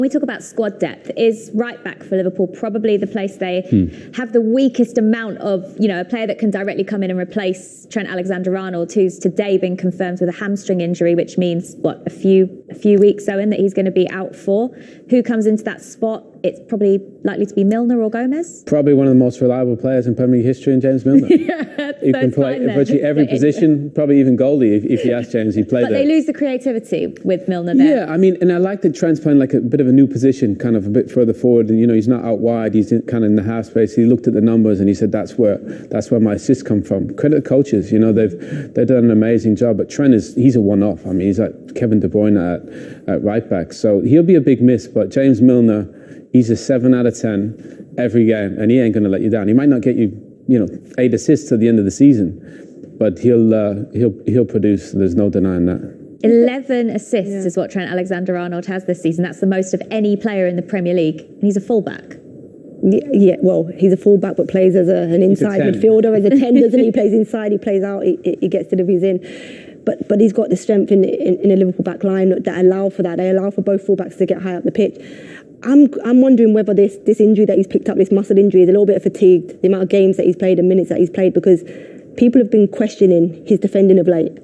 When we talk about squad depth, is right back for Liverpool probably the place they have the weakest amount of, a player that can directly come in and replace Trent Alexander Arnold, who's today been confirmed with a hamstring injury, which means a few weeks, Owen, that he's going to be out for. Who comes into that spot? It's probably likely to be Milner or Gomez. Probably one of the most reliable players in Premier League history, in James Milner. He can play in virtually every position, probably even goalie. If you ask James, he played there. But they lose the creativity with Milner there. Yeah, I mean, and I like that Trent's playing like a bit of a new position, kind of a bit further forward, and he's not out wide. He's kind of in the half space. He looked at the numbers and he said, "That's where my assists come from." Credit the coaches. They've done an amazing job. But Trent he's a one-off. I mean, he's like Kevin De Bruyne at right back, so he'll be a big miss. But James Milner, he's a 7 out of 10 every game, and he ain't going to let you down. He might not get you, 8 assists at the end of the season, but he'll produce. There's no denying that. 11 assists is what Trent Alexander Arnold has this season. That's the most of any player in the Premier League, and he's a fullback. Yeah, well, he's a fullback, but plays as an inside midfielder, as a 10, doesn't he? He plays inside, he plays out, he gets deliveries in. But he's got the strength in a Liverpool back line that allow for that. They allow for both fullbacks to get high up the pitch. I'm wondering whether this injury that he's picked up, this muscle injury, is a little bit fatigued, the amount of games that he's played and minutes that he's played, because people have been questioning his defending of late.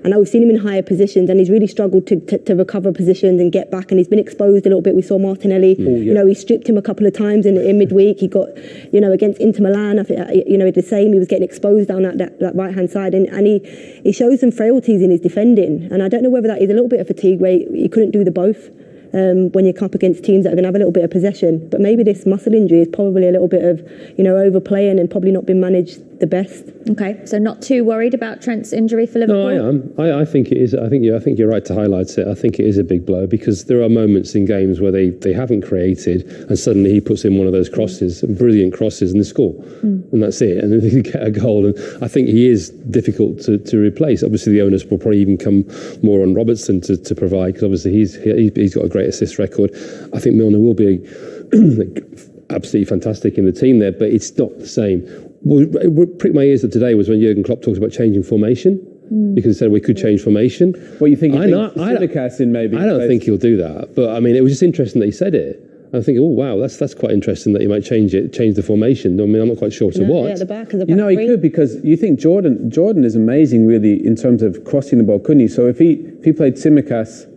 And now we've seen him in higher positions, and he's really struggled to recover positions and get back. And he's been exposed a little bit. We saw Martinelli. He stripped him a couple of times in midweek. He got, against Inter Milan. I think, the same. He was getting exposed down that right hand side, and he shows some frailties in his defending. And I don't know whether that is a little bit of fatigue where he couldn't do the both. When you come up against teams that are going to have a little bit of possession. But maybe this muscle injury is probably a little bit of, overplaying and probably not been managed the best. Okay, so not too worried about Trent's injury for Liverpool? No, I am. I think it is. I think you're right to highlight it. I think it is a big blow, because there are moments in games where they haven't created, and suddenly he puts in one of those crosses, brilliant crosses, and they score. And that's it. And then they get a goal. And I think he is difficult to replace. Obviously, the onus will probably even come more on Robertson to provide, because obviously he's got a great assist record. I think Milner will be absolutely fantastic in the team there, but it's not the same. What pricked my ears today was when Jurgen Klopp talks about changing formation, because he said we could change formation. Well, you think Simicast in maybe? I don't think he'll do that, but I mean, it was just interesting that he said it. I'm thinking, oh wow, that's quite interesting that he might change the formation. I mean, I'm not quite sure to what. Yeah, the back and the back he could, because you think Jordan is amazing, really, in terms of crossing the ball, couldn't he? So if he played Simicast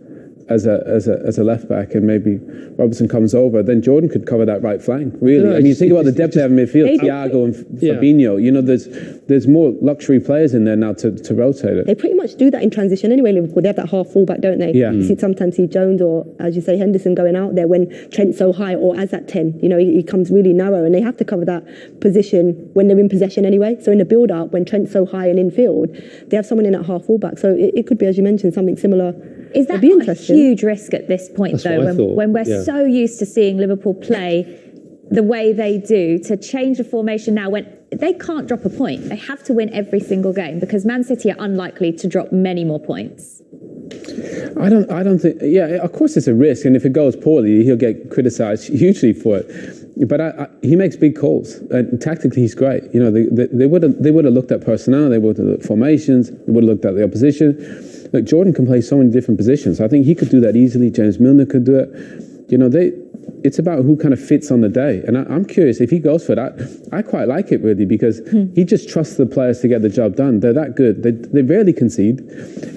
as a left back, and maybe Robertson comes over, then Jordan could cover that right flank, really. You think about the depth they have in midfield, Thiago and Fabinho, there's more luxury players in there now to rotate it. They pretty much do that in transition anyway, Liverpool. They have that half fullback, don't they? Yeah. You sometimes see Jones or, as you say, Henderson going out there when Trent's so high, or as that 10, he comes really narrow, and they have to cover that position when they're in possession anyway. So in the build-up, when Trent's so high and in field, they have someone in that half fullback. So it could be, as you mentioned, something similar. Is that not a huge risk at this point, though, when we're so used to seeing Liverpool play the way they do, to change the formation now when they can't drop a point? They have to win every single game, because Man City are unlikely to drop many more points. I don't think. Yeah, of course it's a risk, and if it goes poorly, he'll get criticised hugely for it. But he makes big calls, and tactically he's great. They would have looked at personnel, they would have looked at formations, they would have looked at the opposition. Look, Jordan can play so many different positions. I think he could do that easily. James Milner could do it. It's about who kind of fits on the day. And I'm curious if he goes for that. I quite like it, really, because he just trusts the players to get the job done. They're that good. They rarely concede.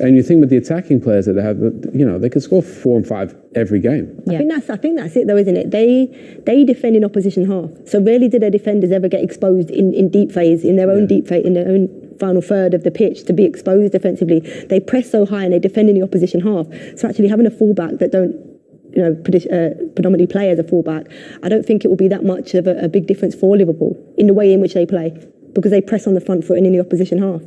And you think with the attacking players that they have, they can score 4 and 5 every game. Yeah. I think that's it, though, isn't it? They defend in opposition half. So rarely do their defenders ever get exposed in deep phase, in their own deep phase, in their own final third of the pitch, to be exposed defensively. They press so high and they defend in the opposition half. So actually having a fullback that don't predominantly play as a fullback, I don't think it will be that much of a big difference for Liverpool in the way in which they play, because they press on the front foot and in the opposition half.